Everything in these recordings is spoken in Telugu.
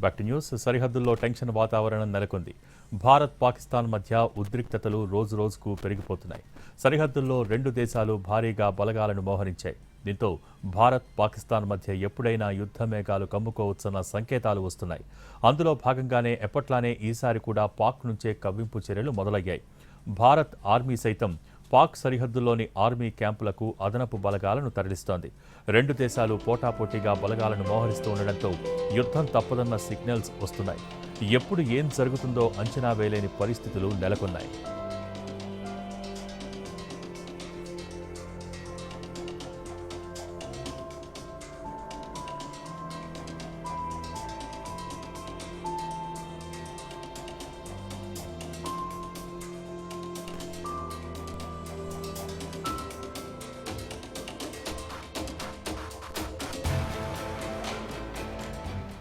Back to news. సరిహద్దుల్లో టెన్షన్ వాతావరణం నెలకొంది. భారత్ పాకిస్తాన్ మధ్య ఉద్రిక్తతలు రోజురోజుకు పెరిగిపోతున్నాయి. సరిహద్దుల్లో రెండు దేశాలు భారీగా బలగాలను మోహరించాయి. దీంతో భారత్ పాకిస్తాన్ మధ్య ఎప్పుడైనా యుద్ధ మేఘాలు కమ్ముకోవచ్చన్న సంకేతాలు వస్తున్నాయి. అందులో భాగంగానే ఎప్పట్లానే ఈసారి కూడా పాక్ నుంచే కవ్వింపు చర్యలు మొదలయ్యాయి. భారత్ ఆర్మీ సైతం పాక్ సరిహద్దుల్లోని ఆర్మీ క్యాంపులకు అదనపు బలగాలను తరలిస్తోంది. రెండు దేశాలు పోటాపోటీగా బలగాలను మోహరిస్తూ ఉండడంతో యుద్ధం తప్పదన్న సిగ్నల్స్ వస్తున్నాయి. ఎప్పుడు ఏం జరుగుతుందో అంచనా వేయలేని పరిస్థితులు నెలకొన్నాయి.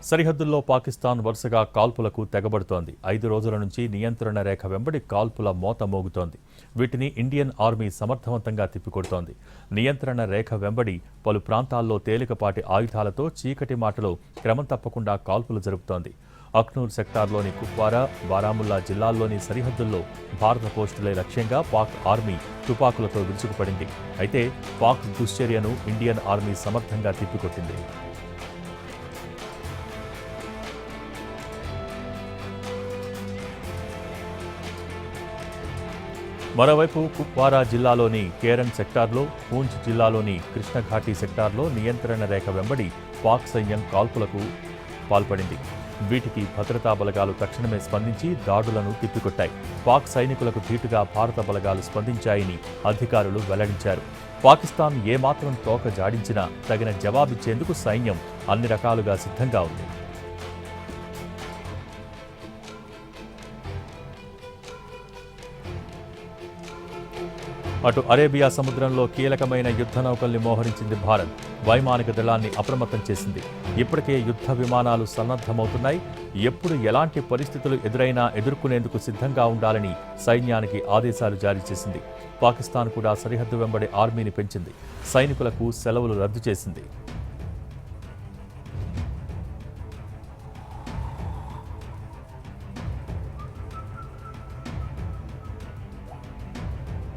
సరిహద్దుల్లో పాకిస్తాన్ వరుసగా కాల్పులకు తెగబడుతోంది. 5 రోజుల నుంచి నియంత్రణ రేఖ వెంబడి కాల్పుల మోత మోగుతోంది. వీటిని ఇండియన్ ఆర్మీ సమర్థవంతంగా తిప్పికొడుతోంది. నియంత్రణ రేఖ వెంబడి పలు ప్రాంతాల్లో తేలికపాటి ఆయుధాలతో చీకటి మాటలో క్రమం తప్పకుండా కాల్పులు జరుపుతోంది. అఖ్నూర్ సెక్టార్లోని కుప్వారా, బారాముల్లా జిల్లాల్లోని సరిహద్దుల్లో భారత పోస్టులే లక్ష్యంగా పాక్ ఆర్మీ తుపాకులతో విరుచుకుపడింది. అయితే పాక్ దుశ్చర్యను ఇండియన్ ఆర్మీ సమర్థంగా తిప్పికొట్టింది. మరోవైపు కుప్వారా జిల్లాలోని కేరన్ సెక్టార్లో, పూంచ్ జిల్లాలోని కృష్ణఘాటి సెక్టార్లో నియంత్రణ రేఖ వెంబడి పాక్ సైన్యం కాల్పులకు పాల్పడింది. వీటికి భద్రతా బలగాలు తక్షణమే స్పందించి దాడులను తిప్పికొట్టాయి. పాక్ సైనికులకు ధీటుగా భారత బలగాలు స్పందించాయని అధికారులు వెల్లడించారు. పాకిస్తాన్ ఏమాత్రం తోక జాడించినా తగిన జవాబిచ్చేందుకు సైన్యం అన్ని రకాలుగా సిద్ధంగా ఉంది. అటు అరేబియా సముద్రంలో కీలకమైన యుద్ధ నౌకల్ని మోహరించింది భారత్. వైమానిక దళాన్ని అప్రమత్తం చేసింది. ఇప్పటికే యుద్ధ విమానాలు సన్నద్ధమవుతున్నాయి. ఎప్పుడు ఎలాంటి పరిస్థితులు ఎదురైనా ఎదుర్కొనేందుకు సిద్ధంగా ఉండాలని సైన్యానికి ఆదేశాలు జారీ చేసింది. పాకిస్తాన్ కూడా సరిహద్దు వెంబడి ఆర్మీని పెంచింది. సైనికులకు సెలవులు రద్దు చేసింది.